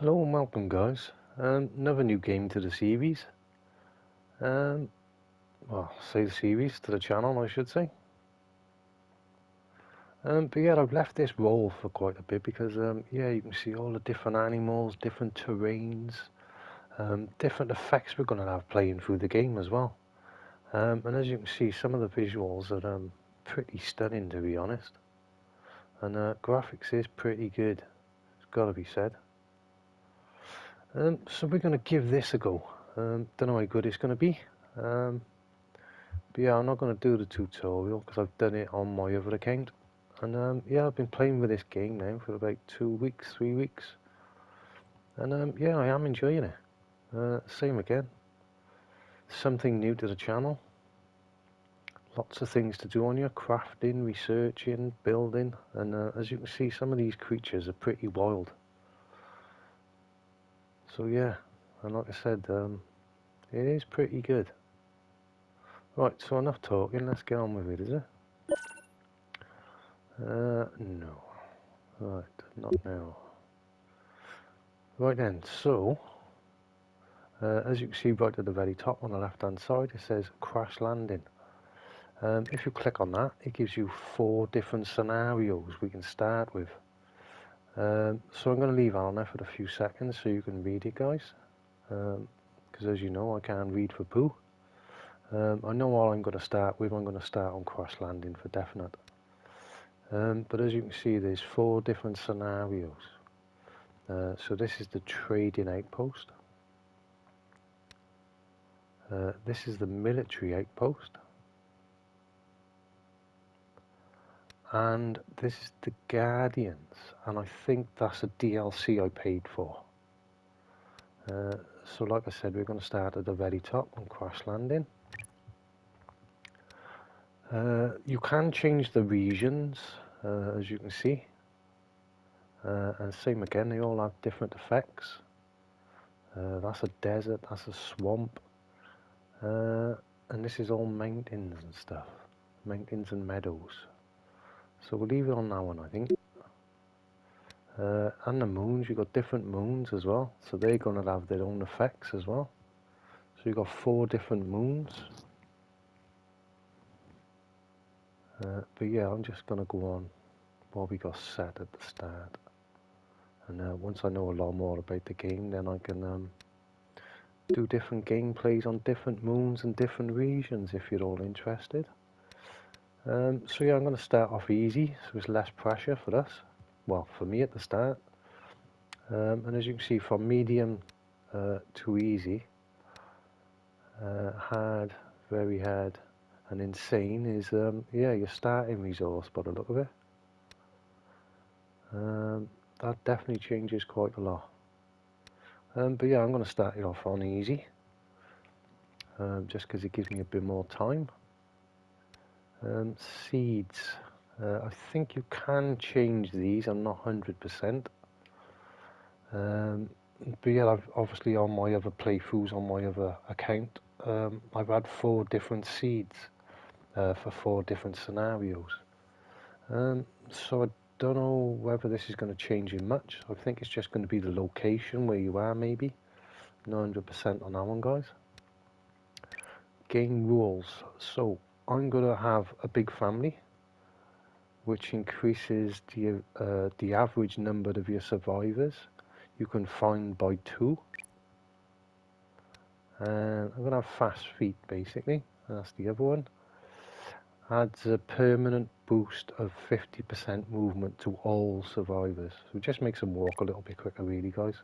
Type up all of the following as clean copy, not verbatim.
Hello and welcome guys. Another new game to the series. Um, say the series, to the channel I should say. But yeah, I've left this role for quite a bit because yeah, you can see all the different animals, different terrains, different effects we're going to have playing through the game as well. And as you can see, some of the visuals are pretty stunning to be honest. And graphics is pretty good, it's got to be said. So we're going to give this a go. Don't know how good it's going to be. But yeah, I'm not going to do the tutorial because I've done it on my other account. And yeah, I've been playing with this game now for about 2 weeks, 3 weeks. And yeah, I am enjoying it. Same again. Something new to the channel. Lots of things to do on here. Crafting, researching, building. And as you can see, some of these creatures are pretty wild. So yeah, and like I said, it is pretty good. Right, so enough talking, let's get on with it, is it? No. Right, not now. Right then, so, as you can see right at the very top on the left hand side, it says crash landing. If you click on that, it gives you 4 different scenarios we can start with. So I'm going to leave on there for a few seconds so you can read it, guys. Because as you know, I can't read for poo. I know what I'm going to start with. I'm going to start on crash landing for definite. But as you can see, there's 4 different scenarios. So this is the trading outpost. This is the military outpost. And this is the Guardians. And I think that's a DLC I paid for. So like I said, we're going to start at the very top on crash landing. You can change the regions, as you can see. And same again, they all have different effects. That's a desert, that's a swamp. And this is all mountains and stuff. Mountains and meadows. So we'll leave it on that one, I think. And the moons, you've got different moons as well. So they're going to have their own effects as well. So you've got 4 different moons. But yeah, I'm just going to go on what we got set at the start. And once I know a lot more about the game, then I can do different gameplays on different moons and different regions if you're all interested. So yeah, I'm going to start off easy, so it's less pressure for us. Well, for me at the start. And as you can see, from medium to easy, hard, very hard, and insane is, yeah, your starting resource by the look of it. That definitely changes quite a lot. But yeah, I'm going to start it off on easy, just because it gives me a bit more time. Seeds. I think you can change these, I'm not 100%. But yeah, I've obviously on my other playthroughs on my other account, I've had 4 different seeds for 4 different scenarios. So I don't know whether this is going to change in much. I think it's just going to be the location where you are, maybe. 900% on that one, guys. Game rules. So I'm going to have a big family, which increases the average number of your survivors you can find by 2. And I'm going to have fast feet, basically. That's the other one. Adds a permanent boost of 50% movement to all survivors. So it just makes them walk a little bit quicker, really, guys.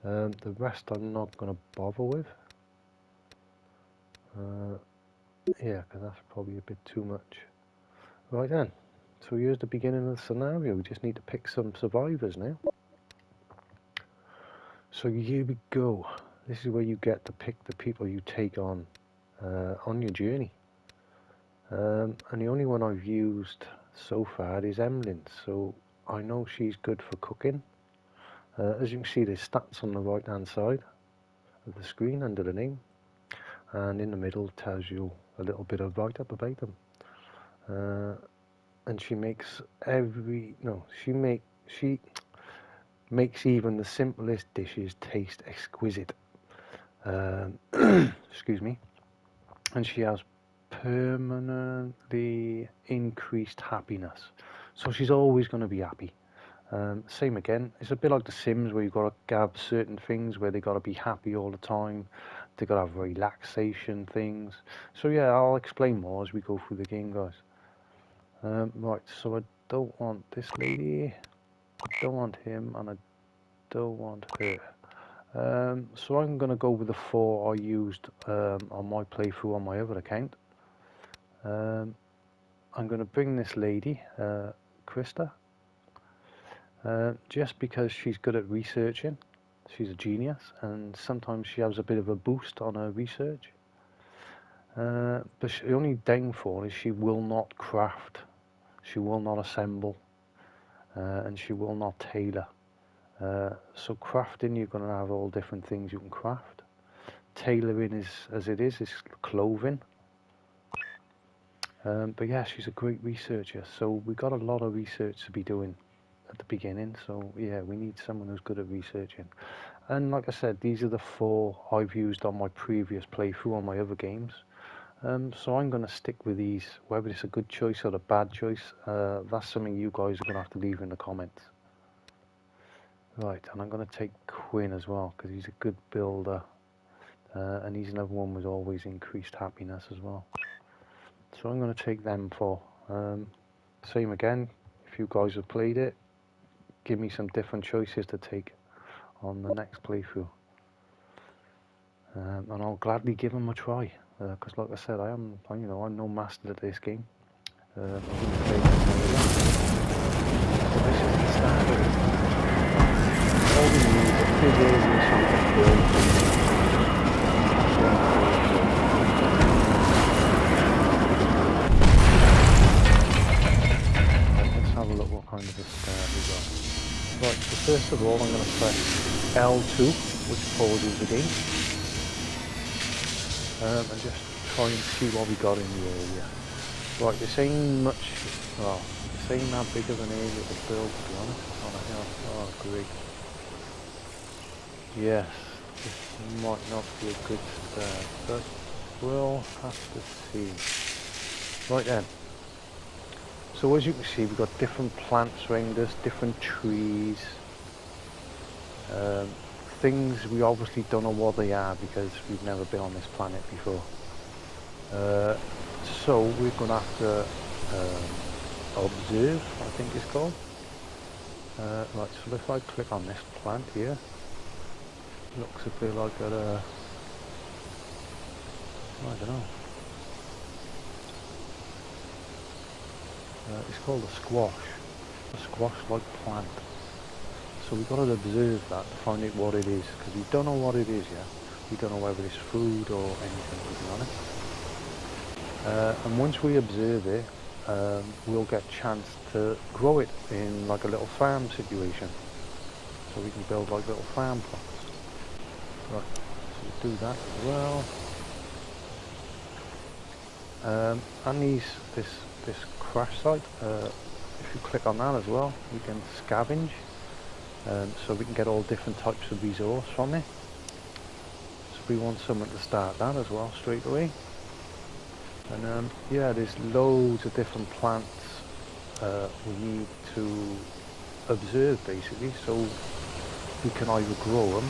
The rest I'm not going to bother with. Yeah, because that's probably a bit too much. Right then. So here's the beginning of the scenario. We just need to pick some survivors now. So here we go. This is where you get to pick the people you take on your journey. And the only one I've used so far is Emlyn, so I know she's good for cooking. As you can see, there's stats on the right hand side of the screen under the name, and in the middle tells you a little bit of write up about them. And she makes makes even the simplest dishes taste exquisite. Excuse me. And she has permanently increased happiness. So she's always going to be happy. Same again, it's a bit like The Sims where you've got to have certain things where they got to be happy all the time. They got to have relaxation things. So yeah, I'll explain more as we go through the game, guys. Right, so I don't want this lady, I don't want him, and I don't want her. So I'm going to go with the 4 I used on my playthrough on my other account. I'm going to bring this lady, Krista, just because she's good at researching. She's a genius, and sometimes she has a bit of a boost on her research. But the only downfall is she will not craft, she will not assemble, and she will not tailor. So crafting, you're going to have all different things you can craft. Tailoring is, as it is clothing. But yeah, she's a great researcher, so we got a lot of research to be doing at the beginning. So yeah, we need someone who's good at researching. And like I said, these are the 4 I've used on my previous playthrough on my other games. So I'm going to stick with these. Whether it's a good choice or a bad choice, that's something you guys are going to have to leave in the comments. Right, and I'm going to take Quinn as well, because he's a good builder. And he's another one with always increased happiness as well. So I'm going to take them 4. Same again, if you guys have played it, give me some different choices to take on the next playthrough. And I'll gladly give them a try, because like I said, I'm no master at this game. I'm going to play this is the start of it. All we need is a figures and something built. Let's have a look what kind of a start we got. Right, so first of all I'm going to press L2, which pauses the game. And just try and see what we got in the area. Right, this ain't much, well, this ain't that big of an area to build, to be honest, on a hill. Oh, great. Yes, this might not be a good start, but we'll have to see. Right then. So as you can see, we've got different plants around us, different trees. Things we obviously don't know what they are because we've never been on this planet before. So we're going to have to observe, I think it's called. Right, so if I click on this plant here, looks a bit like I don't know. It's called a squash-like plant. So we've got to observe that to find out what it is, because we don't know what it is yet. We don't know whether it's food or anything, to be honest. And once we observe it, we'll get a chance to grow it in like a little farm situation. So we can build like little farm plots. Right, so we'll do that as well. And this crash site, if you click on that as well, we can scavenge. So we can get all different types of resource from it. So we want someone to start that as well straight away. And yeah, there's loads of different plants we need to observe basically, so we can either grow them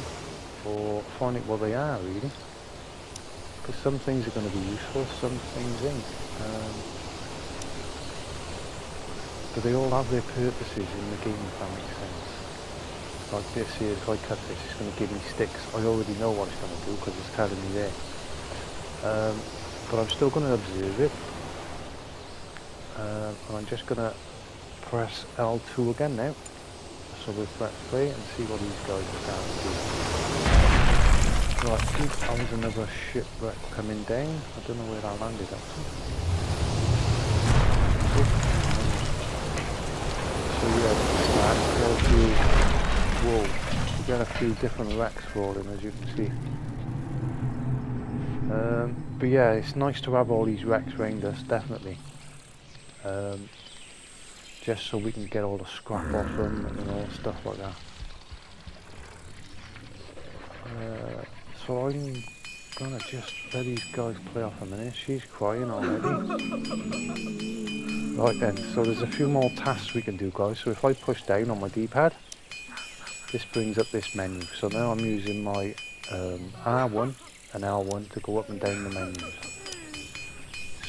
or find out what they are really. Because some things are going to be useful, some things ain't. But they all have their purposes in the game, if that makes sense. Like this here, if I cut this, it's going to give me sticks. I already know what it's going to do because it's telling me there. But I'm still going to observe it. And I'm just going to press L2 again now. So let's play and see what these guys are starting to do. Right, I think that was another shipwreck coming down. I don't know where I landed actually. So yeah, whoa, we get a few different wrecks falling, as you can see. But yeah, it's nice to have all these wrecks around us, definitely. Just so we can get all the scrap off them and all stuff like that. So I'm gonna just let these guys play off a minute. She's crying already. Right then, so there's a few more tasks we can do, guys. So if I push down on my D-pad, this brings up this menu. So now I'm using my R1 and L1 to go up and down the menus.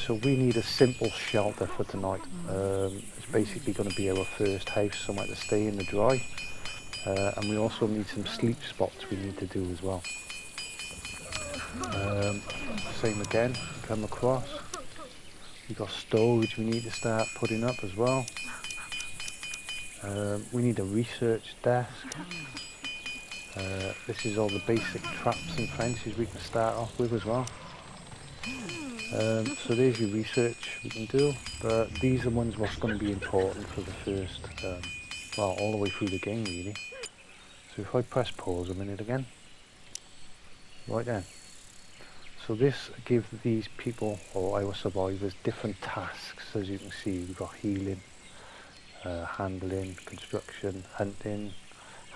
So we need a simple shelter for tonight. It's basically going to be our first house, somewhere to stay in the dry. And we also need some sleep spots we need to do as well. Same again, come across. We've got storage we need to start putting up as well. We need a research desk. This is all the basic traps and fences we can start off with as well. So there's your research we can do, but these are ones what's going to be important for the first, well, all the way through the game really. So if I press pause a minute again, right then. So this gives these people, or our survivors, different tasks. As you can see, we've got healing, handling, construction, hunting,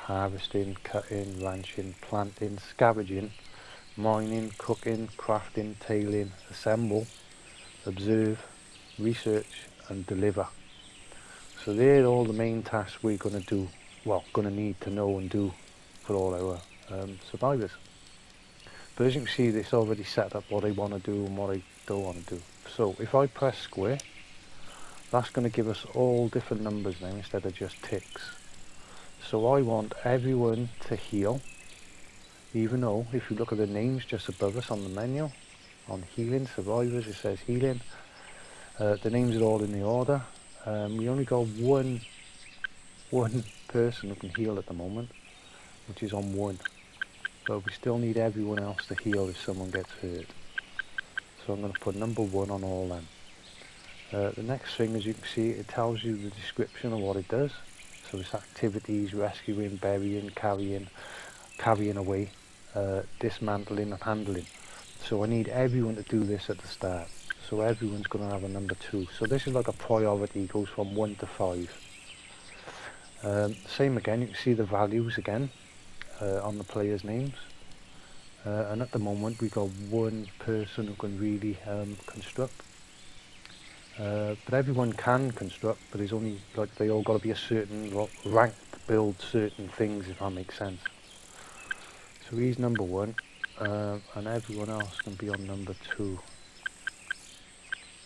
harvesting, cutting, ranching, planting, scavenging, mining, cooking, crafting, tailing, assemble, observe, research and deliver. So they're all the main tasks we're going to do, well, going to need to know and do for all our survivors. But as you can see, it's already set up what I want to do and what I don't want to do. So if I press square, that's going to give us all different numbers now instead of just ticks. So I want everyone to heal, even though if you look at the names just above us on the menu, on healing, survivors, it says healing. The names are all in the order. We only got one person who can heal at the moment, which is on 1. But we still need everyone else to heal if someone gets hurt. So I'm going to put number 1 on all them. The next thing, as you can see, it tells you the description of what it does. So it's activities, rescuing, burying, carrying away, dismantling and handling. So I need everyone to do this at the start. So everyone's going to have a number 2. So this is like a priority, goes from 1 to 5. Same again, you can see the values again on the players' names. And at the moment we've got one person who can really construct. But everyone can construct, but it's only like they all got to be a certain rank to build certain things, if that makes sense. So he's number 1, and everyone else can be on number 2.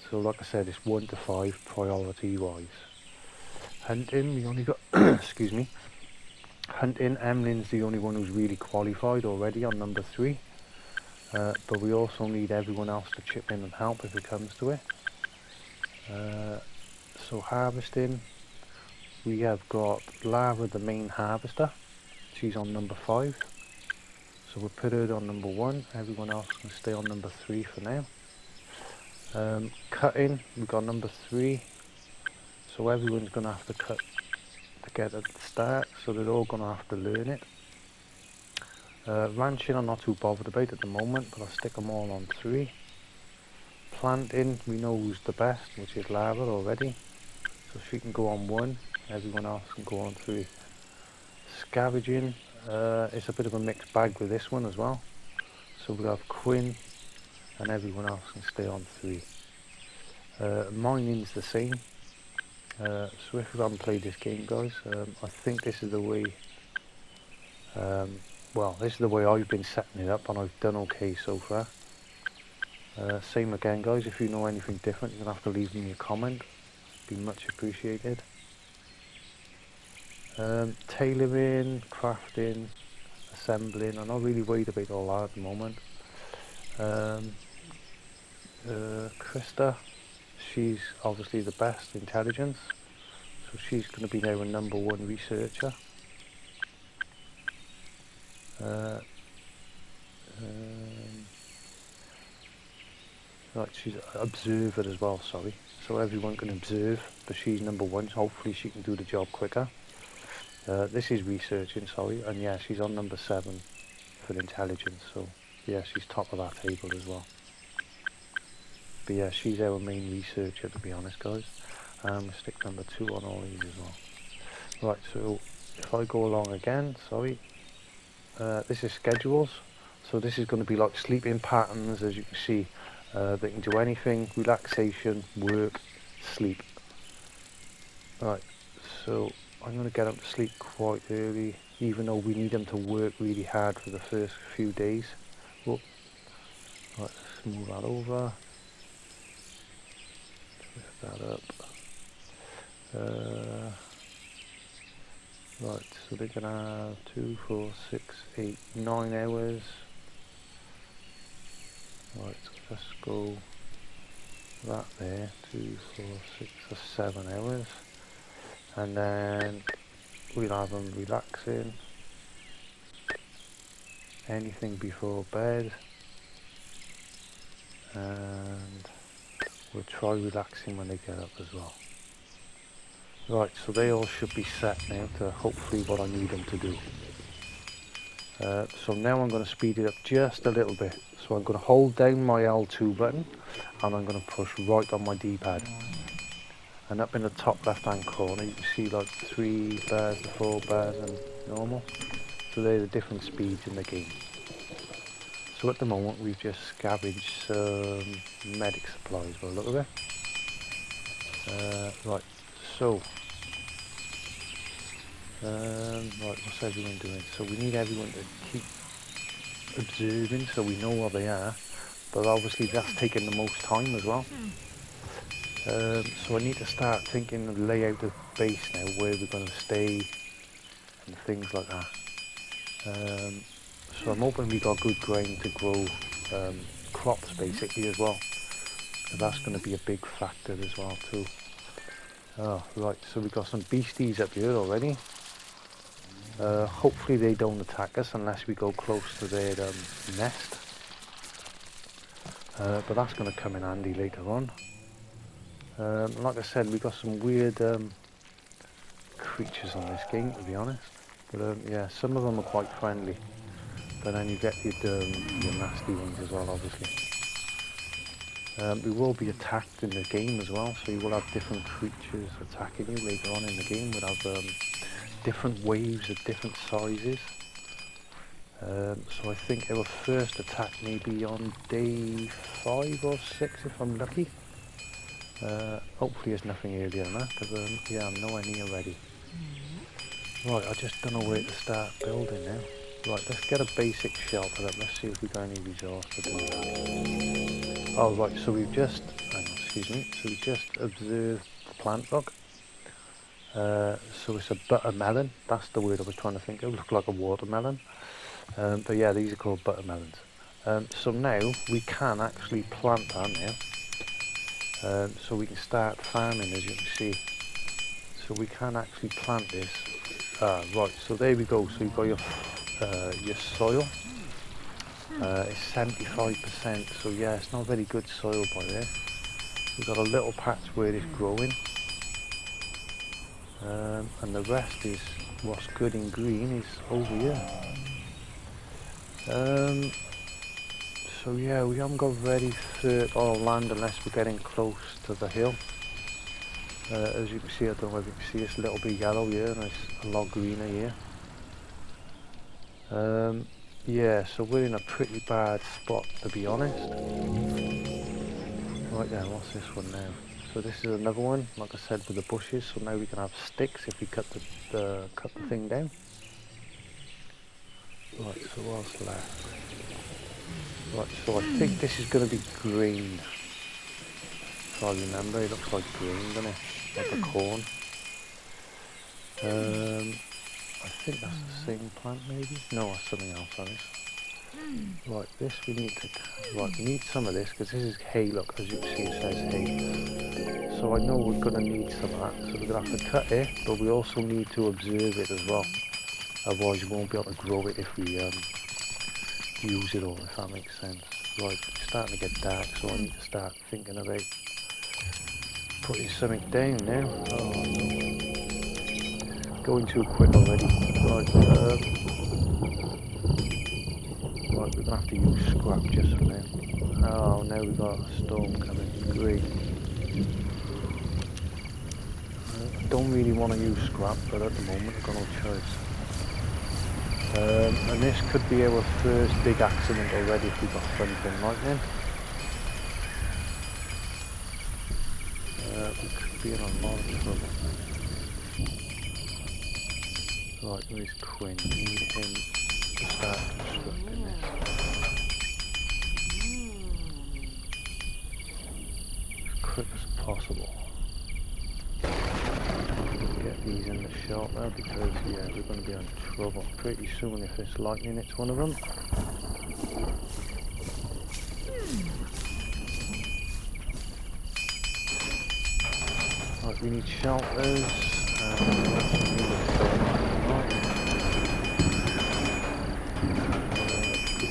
So like I said, it's 1 to 5 priority wise. Hunting, we only got, excuse me, hunting, Emlin's the only one who's really qualified already on number 3. But we also need everyone else to chip in and help if it comes to it. So harvesting, we have got Lara, the main harvester. She's on number 5. So we'll put her on number 1. Everyone else can stay on number 3 for now. Cutting, we've got number 3. So everyone's going to have to cut together at the start. So they're all going to have to learn it. Ranching I'm not too bothered about at the moment, but I'll stick them all on 3. Planting, we know who's the best, which is Lara already. So she can go on 1, everyone else can go on 3. Scavenging, it's a bit of a mixed bag with this one as well. So we'll have Quinn and everyone else can stay on 3. Mining's the same. So if you haven't played this game, guys, I think this is the way, well, this is the way I've been setting it up and I've done okay so far. Same again, guys, if you know anything different, you're going to have to leave me a comment. Be much appreciated. Tailoring, crafting, assembling, I'm not really worried about all that at the moment. Krista, she's obviously the best intelligence, so she's going to be now a number 1 researcher. Right, she's an observer as well, sorry. So everyone can observe, but she's number 1, so hopefully she can do the job quicker. This is researching, sorry, and yeah, she's on number 7 for intelligence, so yeah, she's top of that table as well. But yeah, she's our main researcher, to be honest, guys. We'll stick number 2 on all these as well. Right, so if I go along again, sorry. this is schedules. So this is going to be like sleeping patterns, as you can see. They can do anything: relaxation, work, sleep. Right, so I'm going to get them to sleep quite early, even though we need them to work really hard for the first few days. Oh, right, let's move that over. Lift that up. Right, so they're going to have 2, 4, 6, 8, 9 hours. Right, so let's go that there, 2, 4, 6 or 7 hours. And then we'll have them relaxing. Anything before bed. And we'll try relaxing when they get up as well. Right, so they all should be set now to hopefully what I need them to do. So now I'm going to speed it up just a little bit. So I'm going to hold down my L2 button and I'm going to push right on my D-pad. And up in the top left hand corner you can see like 3 bars, the 4 bars and normal. So they're the different speeds in the game. So at the moment we've just scavenged some medic supplies by the look of it. Right, so right, what's everyone doing? So we need everyone to keep observing so we know where they are, but obviously that's taking the most time as well. So I need to start thinking of the layout of the base now, where we're going to stay and things like that. So I'm hoping we got good ground to grow crops basically as well. So that's going to be a big factor as well too. Oh, right, so we've got some beasties up here already. Hopefully they don't attack us unless we go close to their nest. But that's going to come in handy later on. Like I said, we got some weird creatures on this game, to be honest. But yeah, some of them are quite friendly. But then you get your nasty ones as well, obviously. We will be attacked in the game as well, so you will have different creatures attacking you later on in the game. We'll have different waves of different sizes. So I think our first attack may be on day 5 or 6 if I'm lucky. Hopefully there's nothing earlier than that, because yeah, I'm nowhere near ready. Right, I just don't know where to start building now. Right, let's get a basic shelter up. Let's see if we got any resource to do that. Oh right, so we've just, excuse me, so we've just observed the plant rock. So it's a buttermelon, that's the word I was trying to think of. It looked like a watermelon. But yeah, these are called buttermelons. So now we can actually plant that now. So we can start farming, as you can see. So we can actually plant this. Right, so there we go. So you've got your soil. It's 75%, so yeah, it's not very good soil by there. We've got a little patch where it's growing. And the rest is what's good in green is over here. So yeah, we haven't got very fertile land unless we're getting close to the hill. As you can see, I don't know if you can see, it's a little bit yellow here and it's a lot greener here. Yeah, so we're in a pretty bad spot, to be honest. Right then, what's this one now? So this is another one, like I said, with the bushes, so now we can have sticks if we cut the thing down. Right, so what's left? Right, so I think this is going to be green. If I remember, it looks like green, doesn't it? Like a corn. I think that's the same plant, maybe? No, that's something else, I think. Right, this we need to... Right, we need some of this, because this is hay, look, as you can see it says hay. So I know we're going to need some of that, so we're going to have to cut it, but we also need to observe it as well. Otherwise we won't be able to grow it if we use it all, if that makes sense. Right, it's starting to get dark, so I need to start thinking about putting something down now. Oh no. Going too quick already. Right, right, we're going to have to use scrap just for now. Oh, now we've got a storm coming. Great. I don't really want to use scrap, but at the moment I've got no choice. And this could be our first big accident already if we got thunder and lightning. We could be in a lot of trouble. Right, where's Quinn? We need him to start constructing this. As quick as possible. Get these in the shop now because, yeah, we're going to be in trouble pretty soon if it's lightning hits one of them. Right, we need shelters.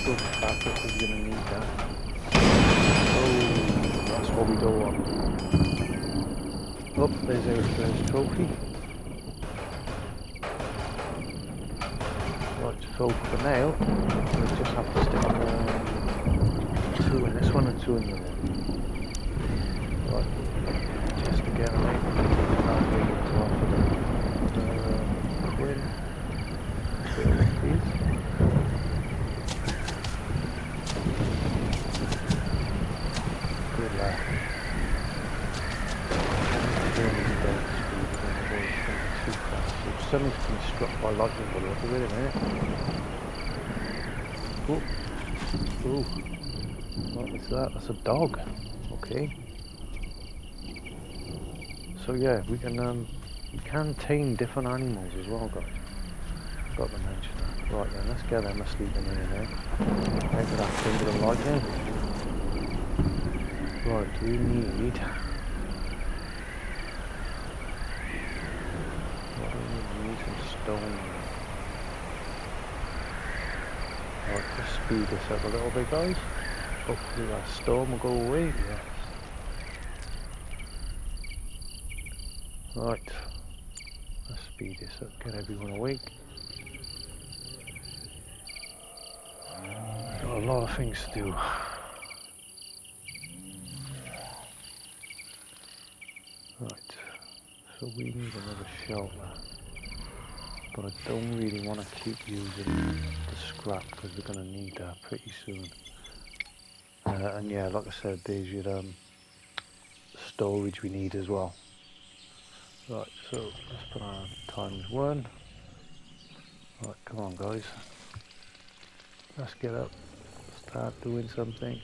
Good fabric, we're going to need that. Oh, that's what we don't want. Oh, there's our first trophy. Right, so for now, we just have to stick on 2 in this one and 2 in the other. Right, just again, right, can't wait to offer the Quinn. Please. Good lad. Something's been struck by lightning by the look of it, isn't it? Oh, oh, what is that? That's a dog. Okay. So yeah, we can tame different animals as well, guys. Got to mention that. Right then, let's get them asleep in here now. Maybe that thunder and lightning. Right, we need. Stone. Right, let's speed this up a little bit, guys. Hopefully that storm will go away. Yes. Right, let's speed this up, get everyone awake. Got a lot of things to do. Right, so we need another shelter. But I don't really want to keep using the scrap because we're going to need that pretty soon. And yeah, like I said, there's your storage we need as well. Right, so let's put on ×1. Right, come on guys. Let's get up, start doing something.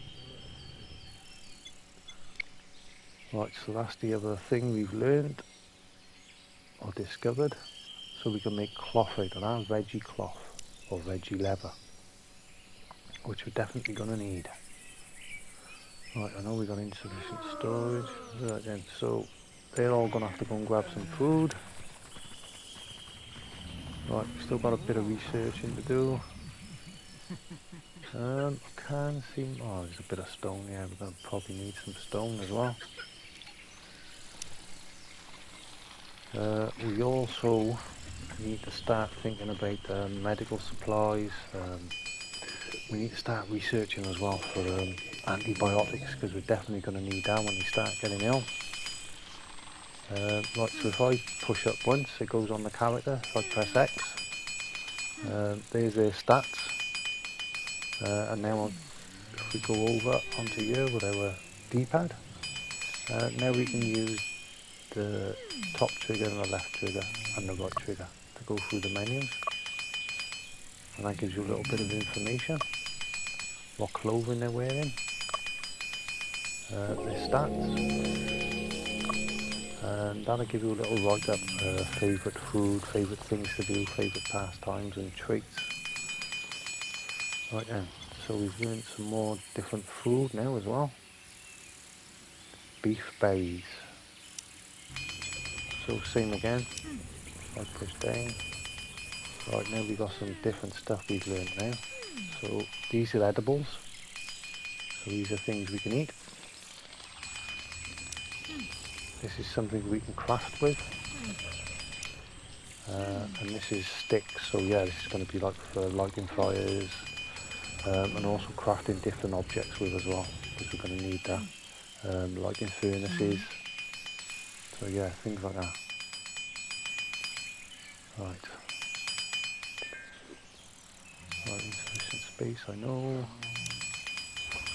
Right, so that's the other thing we've learned or discovered. So we can make cloth out of that, veggie cloth or veggie leather, which we're definitely going to need. Right, I know we got insufficient storage. Right then, so they're all going to have to go and grab some food. Right, we've still got a bit of researching to do. I can't see. Oh, there's a bit of stone. Yeah, we're going to probably need some stone as well. We also need to start thinking about medical supplies. We need to start researching as well for antibiotics because we're definitely going to need that when we start getting ill. Right, so if I push up once, it goes on the character. If I press X, there's their stats. And now if we go over onto here with our D-pad, now we can use the top trigger and the left trigger and the right trigger to go through the menus. And that gives you a little bit of information. What clothing they're wearing, their stats, and that'll give you a little write-up, favourite food, favourite things to do, favourite pastimes and traits. Right then, so we've learned some more different food now as well. Beef berries. So same again, I push down. Right, now we've got some different stuff we've learned now. So these are edibles. So these are things we can eat. This is something we can craft with. And this is sticks. So yeah, this is going to be like for lighting fires. And also crafting different objects with as well. Because we're going to need that. Lighting furnaces. So yeah, things like that. Right. Right, insufficient space, I know.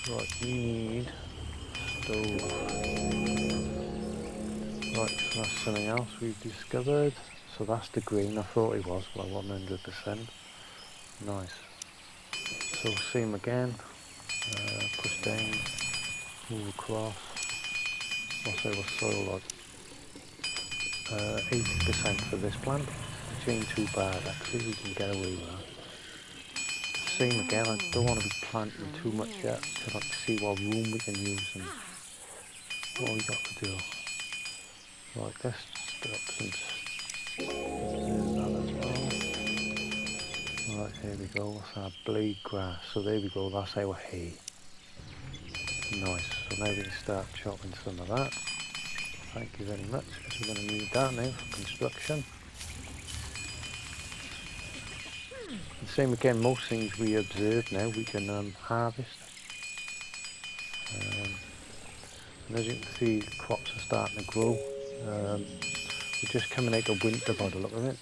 Right, we need stove. Right, so that's something else we've discovered. So that's the green, I thought it was, but I wasn't 100%. Nice. So same again, push down, move across. I'll say what soil like. 80% for this plant, which ain't too bad actually, we can get away with that. Same again, I don't want to be planting too much yet, I'd like to see what room we can use and what we got to do. Right, let's stop some that as well. Right, here we go, what's our blade grass? So there we go, that's our hay. Nice, so now we can start chopping some of that. Thank you very much, because we're going to need that now for construction. And same again, most things we observe now we can harvest. And as you can see, crops are starting to grow. We're just coming out of winter by the look of it.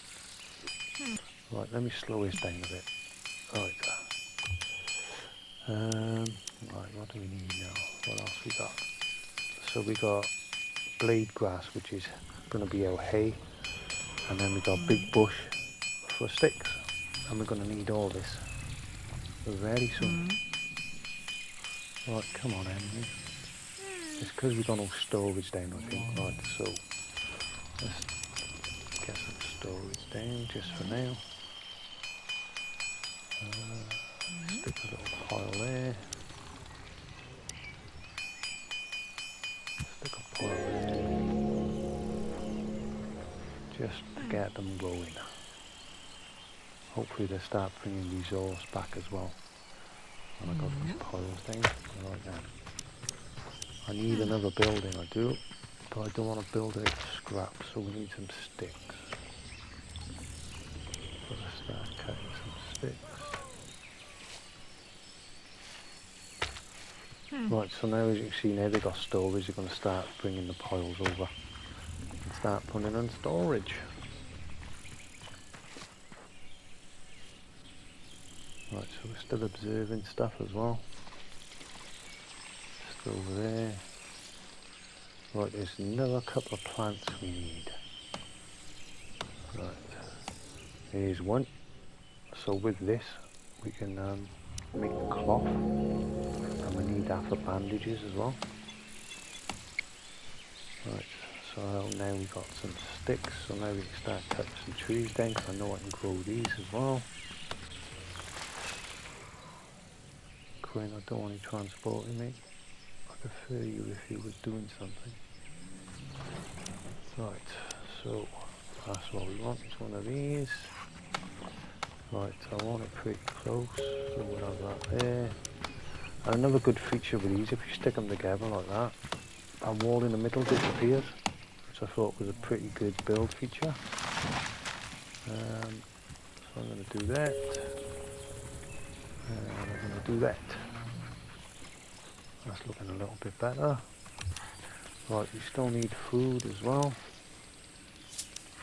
Right, let me slow this down a bit. Right. Right, what do we need now? What else we got? So we got blade grass, which is going to be our hay. And then we got big bush for sticks. And we're going to need all this very soon. Right, come on, Emily. It's because we've got no storage down, I think. Right, so let's get some storage down just for now. Stick a little pile there. Stick a pile there. Just to get them going. Hopefully they start bringing resource back as well. And I got these piles down. Right then. I need another building, I do. But I don't want to build it with scrap, so we need some sticks. So let's start cutting some sticks. Right, so now as you can see now they've got storage, they're going to start bringing the piles over and start putting in storage. Right, so we're still observing stuff as well. Just over there. Right, there's another couple of plants we need. Right, here's one. So with this we can make the cloth, and we need that for bandages as well. Right, so now we've got some sticks, so now we can start cutting some trees down, because I know I can grow these as well. Quinn, I don't want you transporting me. I prefer you if you were doing something. Right, so that's what we want, is one of these. Right, I want it pretty close, so we'll have that there. And another good feature with these, if you stick them together like that, our wall in the middle disappears, which I thought was a pretty good build feature. So I'm going to do that, and I'm going to do that. That's looking a little bit better. Right, we still need food as well.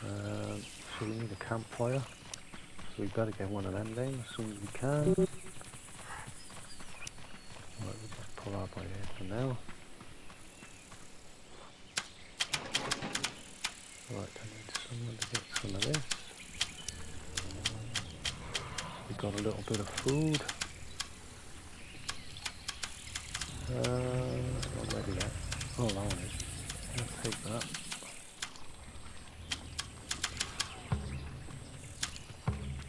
So we need a campfire. So we better get one of them down as soon as we can. Right, we'll just pull out by here for now. Right, I need someone to get some of this. We've got a little bit of food. It's not ready yet. Oh, that one is. I'll take that.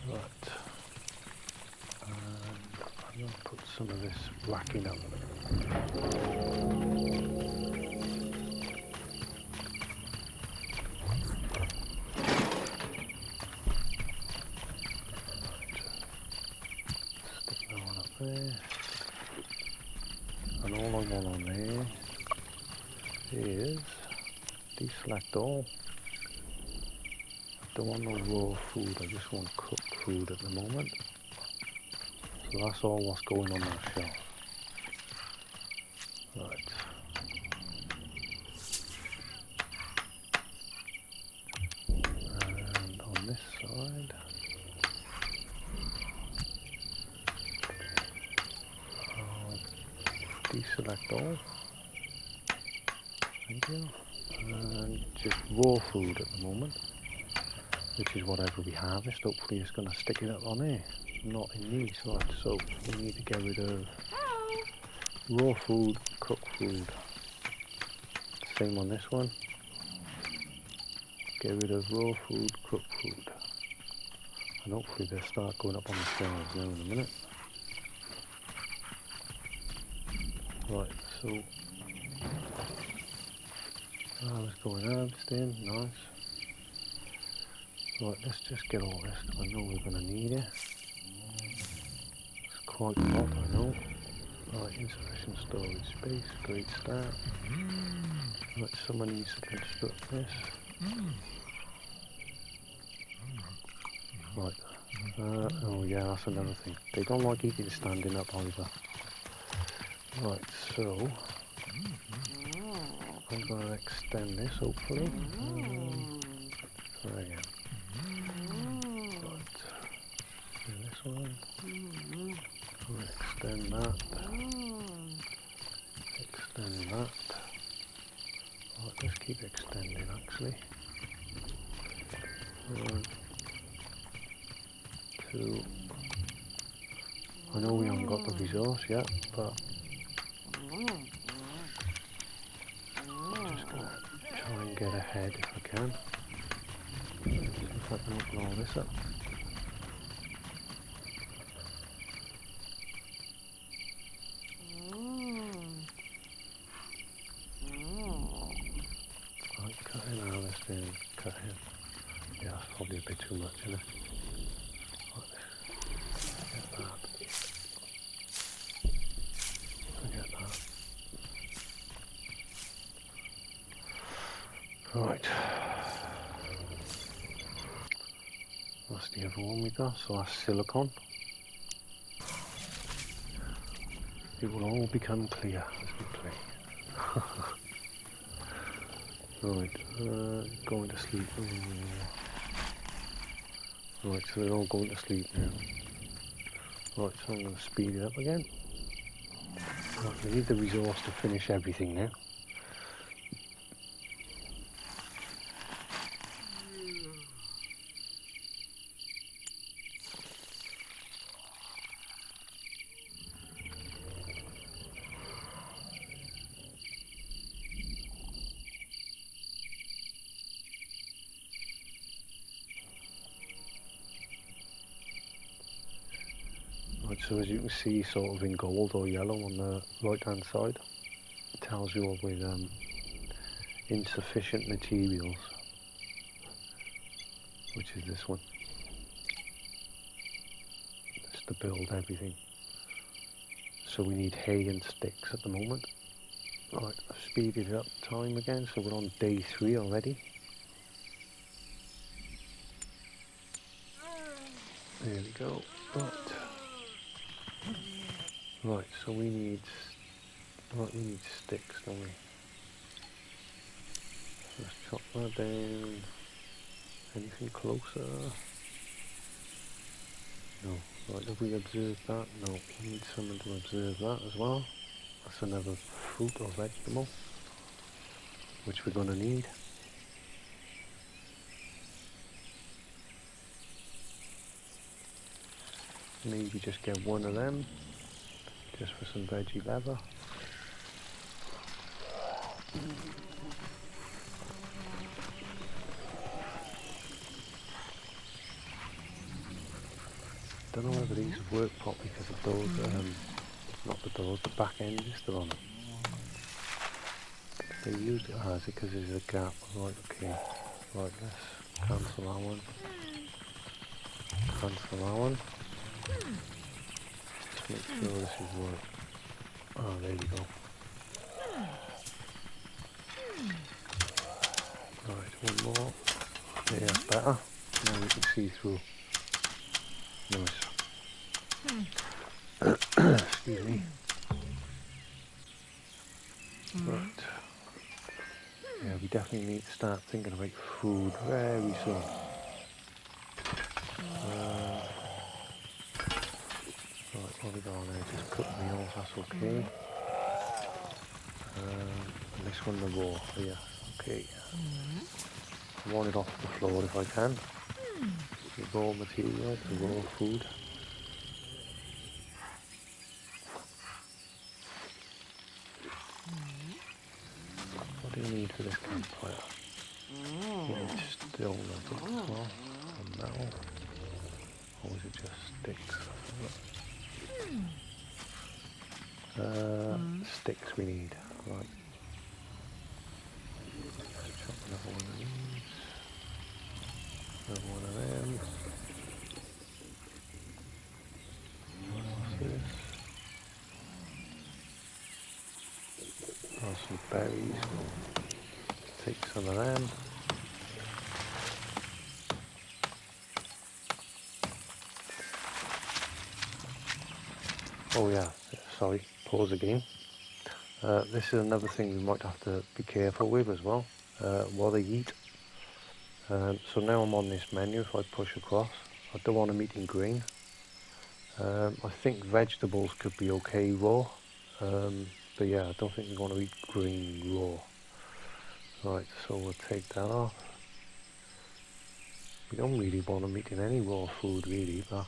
Right. And I'm going to put some of this racking up. Stick that one up there. And all I want on there is deselect all. I don't want no raw food, I just want cooked food at the moment. So that's all what's going on that shelf. Right. And on this side, select all. Thank you. And just raw food at the moment, which is whatever we harvest. Hopefully it's going to stick it up on there, not in these. Right, so we need to get rid of raw food, cooked food. Same on this one. Get rid of raw food, cooked food. And hopefully they'll start going up on the shelves now in a minute. Right, so let's go in harvesting, nice. Right, let's just get all this, because I know we're going to need it. It's quite a lot, I know. Right, insufficient storage space, great start. Right, someone needs to construct this. Right, oh yeah, that's another thing. They don't like eating standing up either. Right, so I'm going to extend this hopefully. Try again. Right, do this one. I'll extend that. Extend that. Right, let's keep extending actually. 1, 2. I know we haven't got the resource yet, but I'm just going to try and get ahead if I can. See if I can open all this up. Right, cut in, harvesting, cut in. Yeah, that's probably a bit too much, isn't it? Forget that. Forget that. Right. That's the other one we got, so that's silicon. It will all become clear as we play. Right, going to sleep. Right, so they're all going to sleep now. Right, so I'm going to speed it up again. Right, we need the resource to finish everything now. Right, so as you can see, sort of in gold or yellow on the right hand side, it tells you all with insufficient materials, which is this one. It's to build everything. So we need hay and sticks at the moment. Right, I've speeded up time again, so we're on day 3 already. There we go. Right, so we need sticks, don't we? Let's chop that down. Anything closer? No. Right, have we observed that? No. We need someone to observe that as well. That's another fruit or vegetable, which we're going to need. Maybe just get one of them, just for some veggie leather. Don't know whether these have worked properly because of those, not the doors, the back end is still on them. They used it as it because there's a gap. Right, okay. Right, let's cancel that one. Cancel that one. Just make sure this is work. Oh, there you go. Right, one more. Yeah, that's better. Now we can see through. Nice. Excuse me. Right. Yeah, we definitely need to start thinking about food very soon. Right, what we got on there? Just cook meals, that's okay. And this one the raw. Yeah, okay. I want it off the floor if I can. The raw material, the raw food. What do you need for this campfire? You need stone, I think, as well. And metal. Or is it just sticks? Sticks we need. Right. Chop another one of these. Another one of them. What's this? Oh, some berries. We'll take some of them. Oh yeah, sorry, pause again. This is another thing we might have to be careful with as well, what they eat. So now I'm on this menu. If I push across, I don't want them eating green. I think vegetables could be okay raw, but yeah, I don't think we want to eat green raw. Right, so we'll take that off. We don't really want them eating any raw food really, but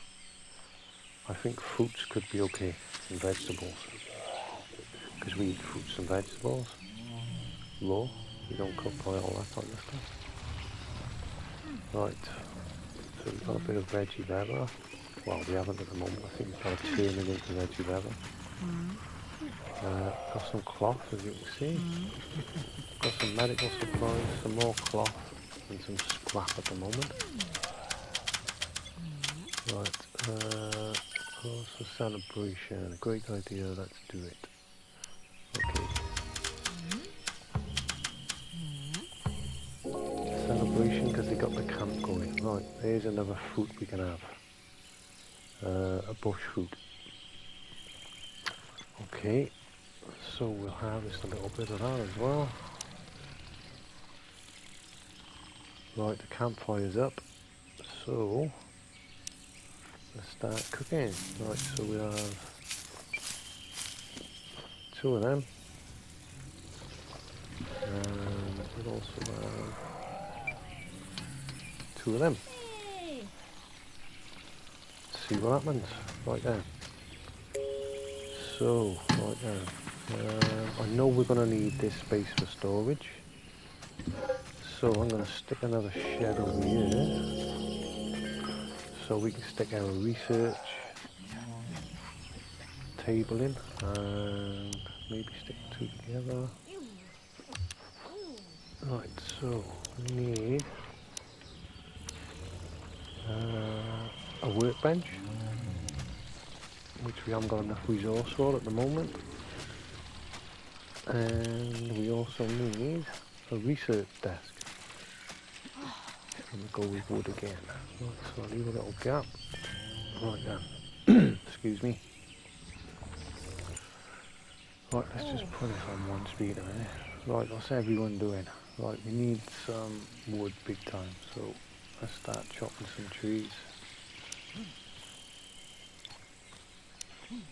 I think fruits could be okay, and vegetables. Because we eat fruits and vegetables raw. We don't cook by all that kind of stuff. Right, so we've got a bit of veggie leather. Well, we haven't at the moment. I think we've got to turn it into veggie leather. Got some cloth, as you can see. Got some medical supplies, some more cloth, and some scrap at the moment. Right, also celebration. A great idea, let's do it. Okay. Celebration because they got the camp going. Right, there's another fruit we can have. A bush fruit. Okay, so we'll harvest a little bit of that as well. Right, the campfire's up. So let's start cooking. Right, so we have 2 of them. And we'll also have 2 of them. See what happens. Right there. So, right there. I know we're going to need this space for storage. So I'm going to stick another shed over here. So we can stick our research table in. And maybe stick 2 together. Right, so we need a workbench, which we haven't got enough resource for at the moment. And we also need a research desk. And we'll go with wood again. Right, so I'll leave a little gap. Right then. Excuse me. Right, let's just put it on 1 speed a minute. Right, what's everyone doing? Right, we need some wood big time, so let's start chopping some trees.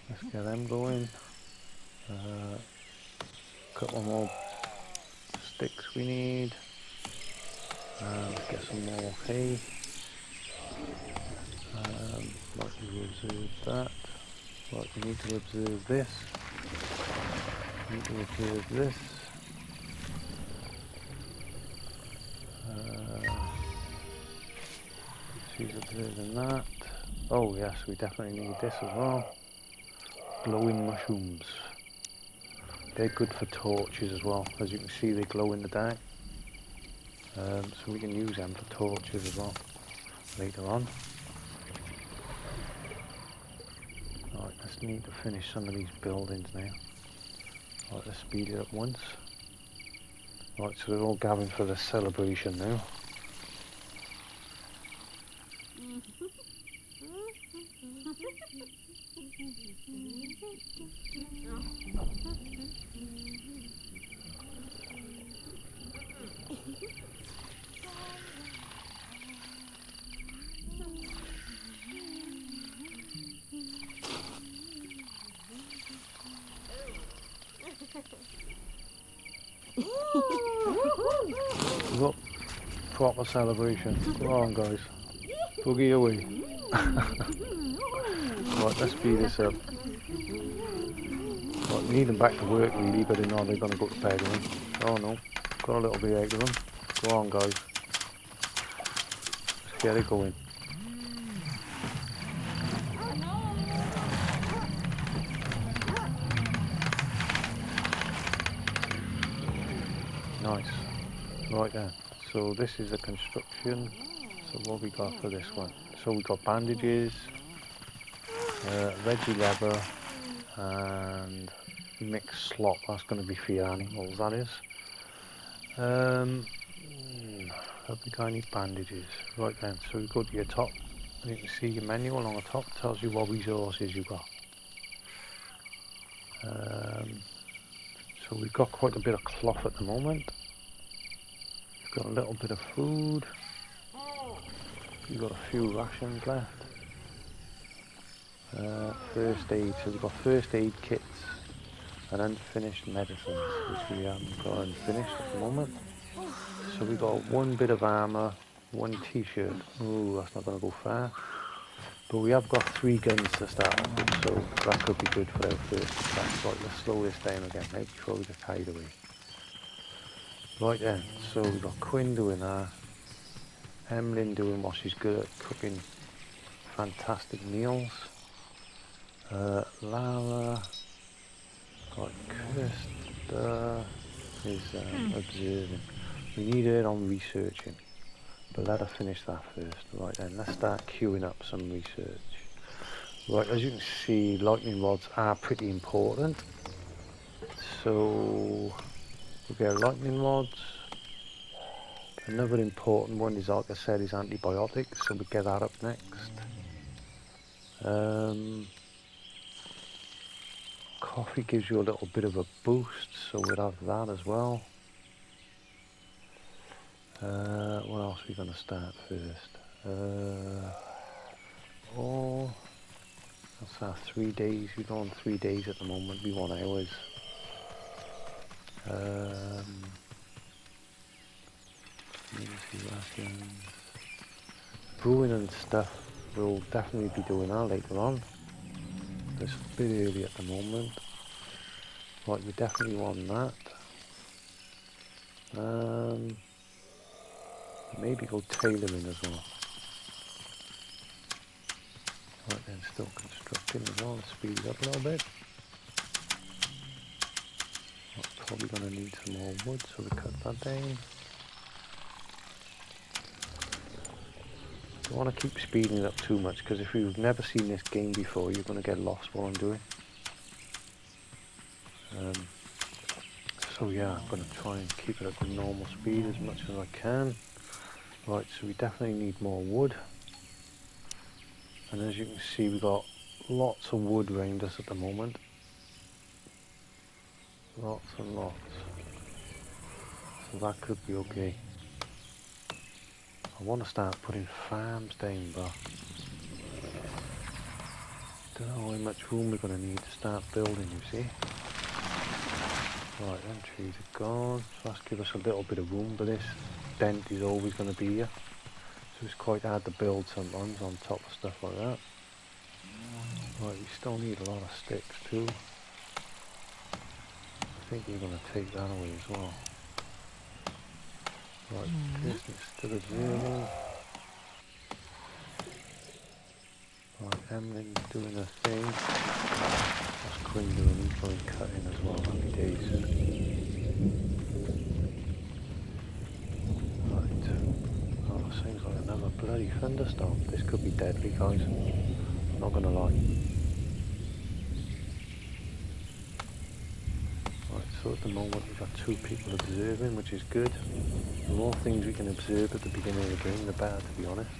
Let's get them going. Couple more sticks we need. Let's get some more hay. Right, we observe that. Right, we need to observe this. We need to observe this. She's observing that. Oh yes, we definitely need this as well. Glowing mushrooms. They're good for torches as well. As you can see, they glow in the dark. So we can use them for torches as well later on. Right, let's need to finish some of these buildings now. Right, let's speed it up once. Right, so they're all gathering for the celebration now. Look, proper celebration. Come on, guys. Boogie away. Right, let's speed this up. Right, we need them back to work really, but no, they're going to go to bed, right? Oh no, got a little bit out of them. Go on, guys. Let's get it going. Nice. Right then, so this is a construction. So what we got for this one? So we got bandages, veggie leather, and mixed slop. That's going to be for your animals, that is. Have we got any bandages? Right then, so we go to your top, and you can see your menu along the top. It tells you what resources you've got. So we've got quite a bit of cloth at the moment. We've got a little bit of food. We've got a few rations left. First aid, so we've got first aid kits and unfinished medicines, which we haven't got unfinished at the moment. So we've got one bit of armour, one t-shirt. Ooh, that's not going to go far. But we have got 3 guns to start off with, so that could be good for our first attack. Right, let's slow this down again now before we get carried away. Right then, so we've got Quinn doing that. Emlyn doing what she's good at, cooking fantastic meals. Lara, right, Kirsta is observing. We need her on researching, but let her finish that first. Right then, let's start queuing up some research. Right, as you can see, lightning rods are pretty important. So we get lightning rods. Another important one is, like I said, is antibiotics, so we get that up next. Coffee gives you a little bit of a boost, so we'll have that as well. What else are we going to start first? That's our 3 days. We're on 3 days at the moment. We want hours. Rations. Brewing and stuff we'll definitely be doing that later on. It's a bit early at the moment. Right, we definitely want that. Maybe go tailoring as well. Right then, still constructing as well. Let's speed it up a little bit. We're probably going to need some more wood, so we cut that down. Don't want to keep speeding it up too much, because if you've never seen this game before, you're going to get lost while I'm doing. So yeah, I'm going to try and keep it at the normal speed as much as I can. Right, so we definitely need more wood. And as you can see, we've got lots of wood around us at the moment. Lots and lots. So that could be okay. I want to start putting farms down, but don't know how much room we're going to need to start building, you see. Right, them trees are gone, so that's give us a little bit of room, but this dent is always going to be here. So it's quite hard to build sometimes on top of stuff like that. Right, we still need a lot of sticks too. I think we're going to take that away as well. Right, Kirsten's still observing. Right, Emlyn's doing her thing. That's Quinn doing info and cutting as well, happy days. Right. Oh, seems like another bloody thunderstorm. This could be deadly, guys. I'm not gonna lie. Right, so at the moment we've got 2 people observing, which is good. The more things we can observe at the beginning of the game, the better, to be honest.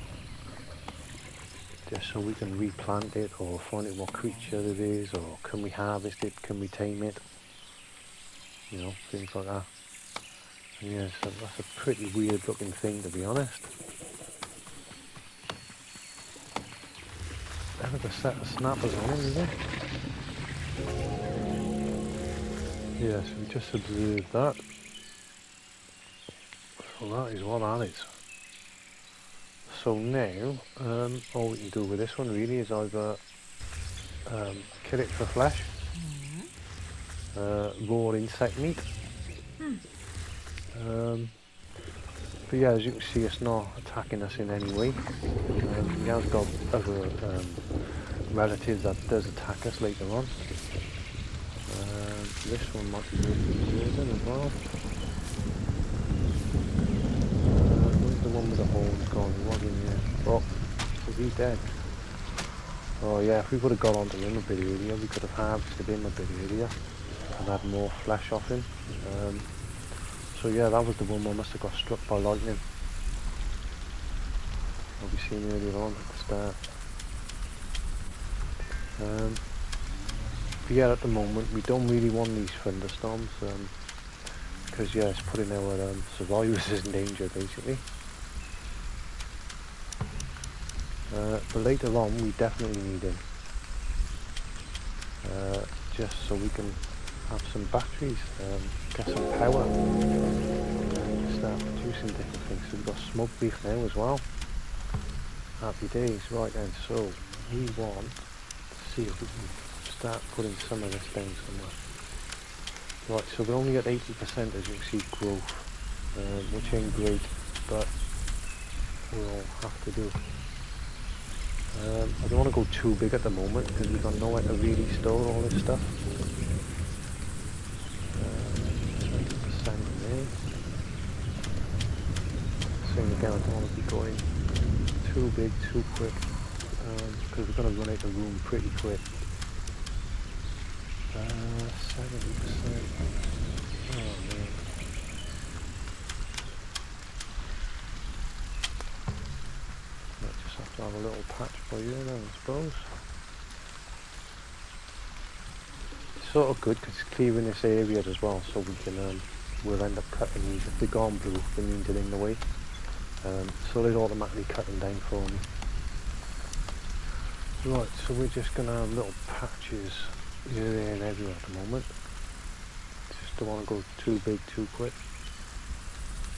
Just so we can replant it, or find out what creature it is, or can we harvest it, can we tame it, you know, things like that. And yeah, so that's a pretty weird looking thing, to be honest. Have a set of snappers on it, is it? Yes, we just observed that. that is what that is. So now, all we can do with this one really is either kill it for flesh, raw insect meat. But yeah, as you can see, it's not attacking us in any way. He has got other relatives that does attack us later on. This one might be worth observing as well. Where's the one with the horns gone? He was in here. Oh, is he dead? Oh yeah, if we would have got onto him a bit earlier, we could have harvested him a bit earlier and had more flesh off him. So yeah, that was the one that must have got struck by lightning. I'll be seen earlier on at the start. But yeah, at the moment we don't really want these thunderstorms because yeah, it's putting our survivors in danger basically. But later on we definitely need them, just so we can have some batteries, get some power, and start producing different things. So we've got smoked beef now as well. Happy days. Right then, so we want to see if we can start putting some of this down somewhere. Right, so we're only at 80% as you can see growth, which ain't great, but we'll have to do. I don't want to go too big at the moment because we've got nowhere to really store all this stuff. 20% there. Same again, I don't want to be going too big too quick because we're going to run out of room pretty quick. 70%. Oh man. Might just have to have a little patch by you then, I suppose. It's sort of good because it's clearing this area as well, so we can we'll end up cutting these. If they're gone blue, they mean they're in the way. So they're automatically cutting down for me. Right, so we're just going to have little patches here, there and everywhere at the moment. Just don't want to go too big too quick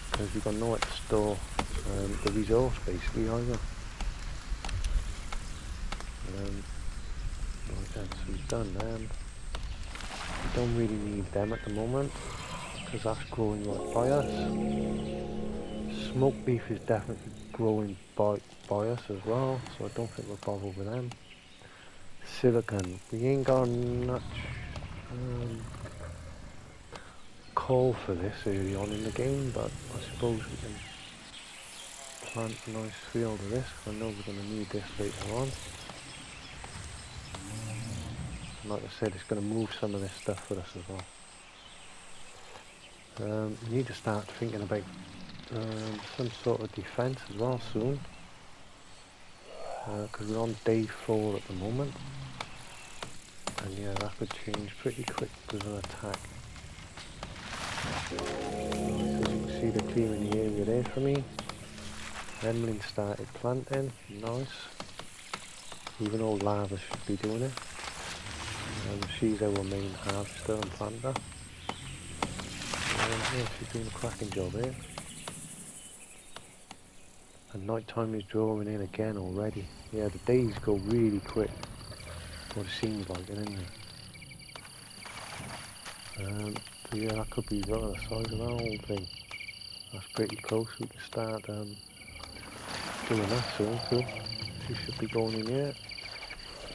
because we've got nowhere to store the resource basically either. Right then, so we've done them. We don't really need them at the moment because that's growing right by us. Smoked beef is definitely growing by us as well, so I don't think we'll bother with them. Silicon, we ain't got much coal for this early on in the game, but I suppose we can plant a nice field of this. I know we're going to need this later on. And like I said, it's going to move some of this stuff for us as well. We need to start thinking about some sort of defence as well soon, because we're on day 4 at the moment, and yeah, that could change pretty quick with an attack. Right, so you can see they're clearing the area there for me. Emily started planting, nice, even though lava should be doing it. She's our main harvester and planter. Yeah, she's doing a cracking job here. And night time is drawing in again already. Yeah, the days go really quick. What it seems like it, anyway. But yeah, that could be right at the size of that whole thing. That's pretty close. We can start doing that soon too. She should be going in here.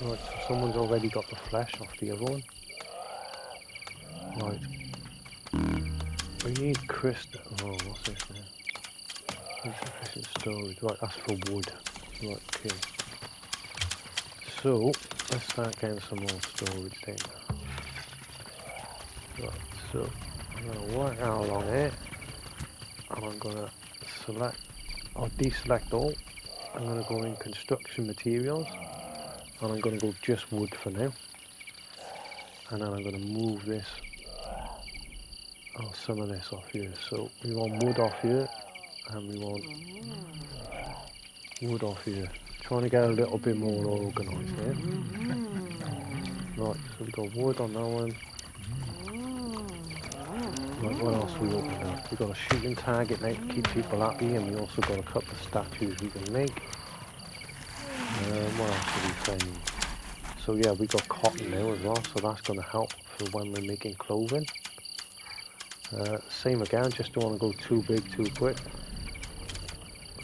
Right, so someone's already got the flesh off the other one. Right. We need crystal. Oh, what's this now? Insufficient storage. Right, that's for wood. Right, okay. So, let's start getting some more storage then. Right, so I'm going to work out along here. And I'm going to select, or deselect all. I'm going to go in construction materials. And I'm going to go just wood for now. And then I'm going to move this, some of this off here. So we want wood off here, and we want wood off here. Trying to get a little bit more organised here. Right, so we've got wood on that one. Right, what else we opened up? We got a shooting target now to keep people happy, and we also got a couple of statues we can make. What else did we find? So yeah, we got cotton now as well, so that's going to help for when we're making clothing. Same again, just don't want to go too big too quick.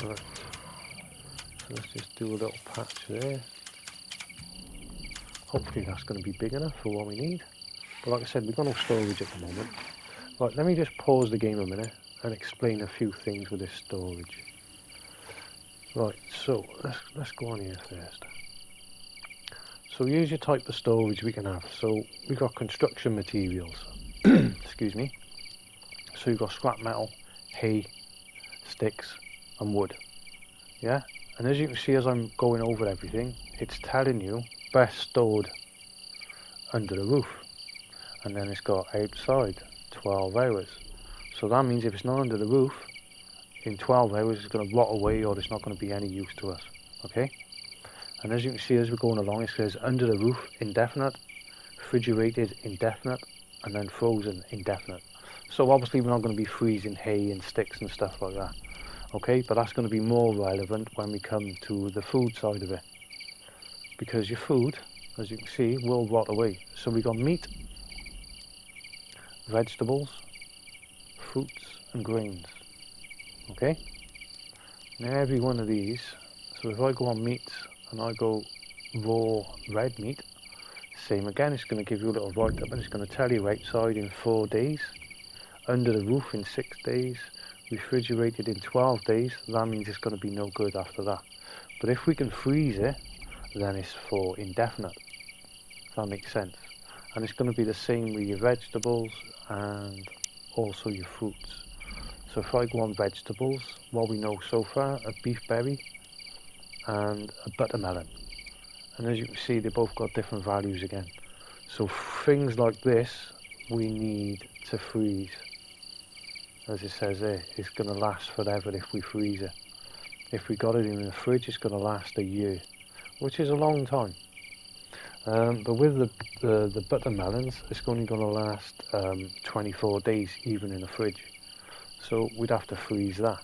Right, so let's just do a little patch there. Hopefully that's going to be big enough for what we need. But like I said, we've got no storage at the moment. Right, let me just pause the game a minute and explain a few things with this storage. Right, so let's go on here first. So here's your type of storage we can have. So we've got construction materials. Excuse me. So you've got scrap metal, hay, sticks and wood. Yeah? And as you can see as I'm going over everything, it's telling you best stored under the roof. And then it's got outside 12 hours. So that means if it's not under the roof, in 12 hours it's going to rot away or it's not going to be any use to us. Okay? And as you can see as we're going along, it says under the roof indefinite, refrigerated indefinite, and then frozen indefinite. So obviously we're not going to be freezing hay and sticks and stuff like that. Okay, but that's going to be more relevant when we come to the food side of it. Because your food, as you can see, will rot away. So we got meat, vegetables, fruits and grains. Okay? Now every one of these, so if I go on meats and I go raw red meat, same again, it's going to give you a little write up and it's going to tell you outside in 4 days, under the roof in 6 days, refrigerated in 12 days. That means it's going to be no good after that. But if we can freeze it, then it's for indefinite, if that makes sense. And it's going to be the same with your vegetables and also your fruits. So if I go on vegetables, what we know so far, a beef berry and a buttermelon. And as you can see, they both got different values again. So things like this, we need to freeze. As it says there, it's going to last forever if we freeze it. If we got it in the fridge, it's going to last a year, which is a long time. But with the buttermelons, it's only going to last 24 days, even in the fridge. So we'd have to freeze that.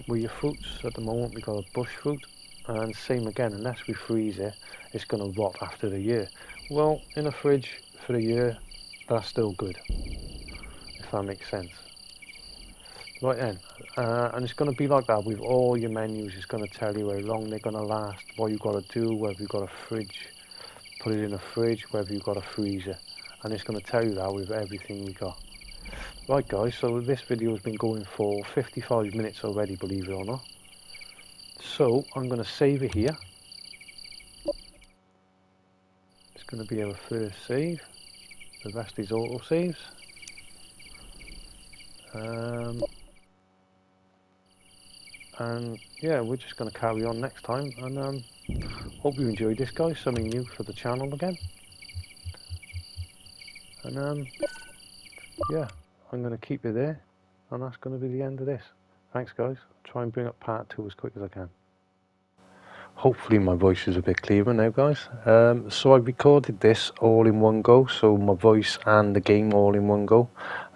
With your fruits, at the moment we've got a bush fruit, and same again, unless we freeze it, it's going to rot after the year. Well, in a fridge for a year, that's still good, if that makes sense. Right then, and it's going to be like that with all your menus. It's going to tell you how long they're going to last, what you've got to do, whether you've got a fridge, put it in a fridge, whether you've got a freezer, and it's going to tell you that with everything we got. Right guys, so this video has been going for 55 minutes already, believe it or not. So I'm going to save it here. It's going to be our first save. The rest is auto saves. And yeah, we're just going to carry on next time. And hope you enjoyed this, guys. Something new for the channel again. And yeah, I'm going to keep it there. And that's going to be the end of this. Thanks, guys. I'll try and bring up part 2 as quick as I can. Hopefully my voice is a bit clearer now, guys. So I recorded this all in one go, so my voice and the game all in one go.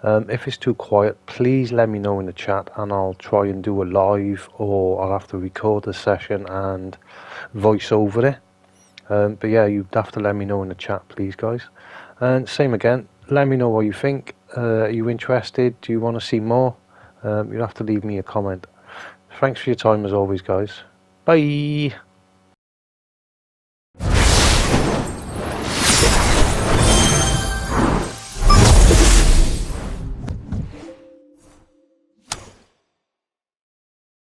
If it's too quiet, please let me know in the chat and I'll try and do a live, or I'll have to record a session and voice over it. But yeah, you'd have to let me know in the chat, please, guys. And same again, let me know what you think. Are you interested? Do you want to see more? You'll have to leave me a comment. Thanks for your time as always, guys. Bye.